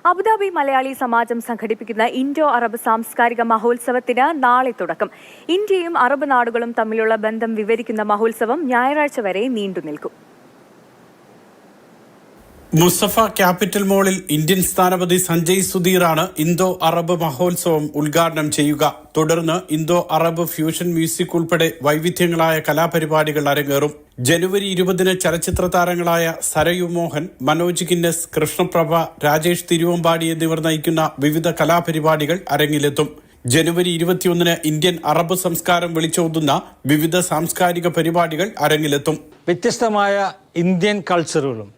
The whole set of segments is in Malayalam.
അബുദാബി മലയാളി സമാജം സംഘടിപ്പിക്കുന്ന ഇൻഡോ അറബ് സാംസ്കാരിക മഹോത്സവത്തിന് നാളെ തുടക്കം. ഇന്ത്യയും അറബ് നാടുകളും തമ്മിലുള്ള ബന്ധം വിവരിക്കുന്ന മഹോത്സവം ഞായറാഴ്ച വരെ നീണ്ടുനിൽക്കും. മുസഫ ക്യാപിറ്റൽ മോളിൽ ഇന്ത്യൻ സ്ഥാനപതി സഞ്ജയ് സുധീറാണ് ഇന്തോ അറബ് മഹോത്സവം ഉദ്ഘാടനം ചെയ്യുക. തുടർന്ന് ഇന്തോ അറബ് ഫ്യൂഷൻ മ്യൂസിക് ഉൾപ്പെടെ വൈവിധ്യങ്ങളായ കലാപരിപാടികൾ അരങ്ങേറും. ജനുവരി 20 ചലച്ചിത്ര താരങ്ങളായ സരയു മോഹൻ, മനോജ് ഗിന്നസ്, കൃഷ്ണപ്രഭ, രാജേഷ് തിരുവമ്പാടി എന്നിവർ നയിക്കുന്ന വിവിധ കലാപരിപാടികൾ അരങ്ങിലെത്തും. ജനുവരി 21 ഇന്ത്യൻ അറബ് സംസ്കാരം വിളിച്ചോതുന്ന വിവിധ സാംസ്കാരിക പരിപാടികൾ അരങ്ങിലെത്തും. വ്യത്യസ്തമായ ഇന്ത്യൻ കൾച്ചറുകളും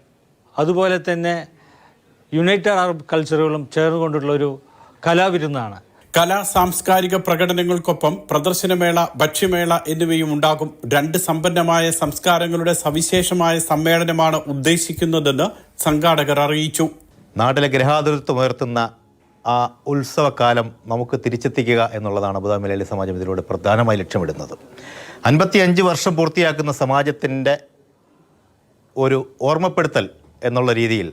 അതുപോലെ തന്നെ യുണൈറ്റഡ് അറബ് കൾച്ചറുകളും ചേർന്നുകൊണ്ടുള്ള ഒരു കലാവിരുന്നാണ്. കലാ സാംസ്കാരിക പ്രകടനങ്ങൾക്കൊപ്പം പ്രദർശനമേള, ഭക്ഷ്യമേള എന്നിവയും ഉണ്ടാകും. 2 സമ്പന്നമായ സംസ്കാരങ്ങളുടെ സവിശേഷമായ സമ്മേളനമാണ് ഉദ്ദേശിക്കുന്നതെന്ന് സംഘാടകർ അറിയിച്ചു. നാട്ടിലെ ഗ്രഹാതുരത്വമുയർത്തുന്ന ആ ഉത്സവകാലം നമുക്ക് തിരിച്ചെത്തിക്കുക എന്നുള്ളതാണ് അബുദാബി മലയാളി സമാജം ഇതിലൂടെ പ്രധാനമായി ലക്ഷ്യമിടുന്നത്. 55 വർഷം പൂർത്തിയാക്കുന്ന സമാജത്തിൻ്റെ ഒരു ഓർമ്മപ്പെടുത്തൽ എന്നുള്ള രീതിയിൽ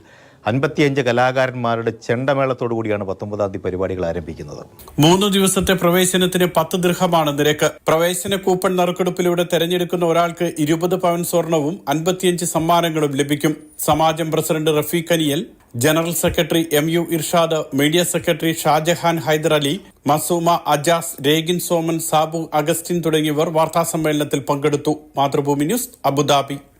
55 കലാകാരന്മാരുടെ ചെണ്ടമേളത്തോടു കൂടിയാണ് 19-ാം തീയതി പരിപാടികൾ ആരംഭിക്കുന്നത്. 3 ദിവസത്തെ പ്രവേശനത്തിന് 10 ദിർഹമാണ് നിരക്ക്. പ്രവേശന കൂപ്പൺ നറുക്കെടുപ്പിലൂടെ തെരഞ്ഞെടുക്കുന്ന ഒരാൾക്ക് 20 പവൻ സ്വർണവും 55 സമ്മാനങ്ങളും ലഭിക്കും. സമാജം president Rafeeq Aniyal, general secretary MU Irshad, media secretary Shahjahan Haider Ali, Masooma Ajaz, Regin Soman, Sabu Augustine തുടങ്ങിയവർ വാർത്താസമ്മേളനത്തിൽ പങ്കെടുത്തു. Mathrubhumi news, Abu Dhabi.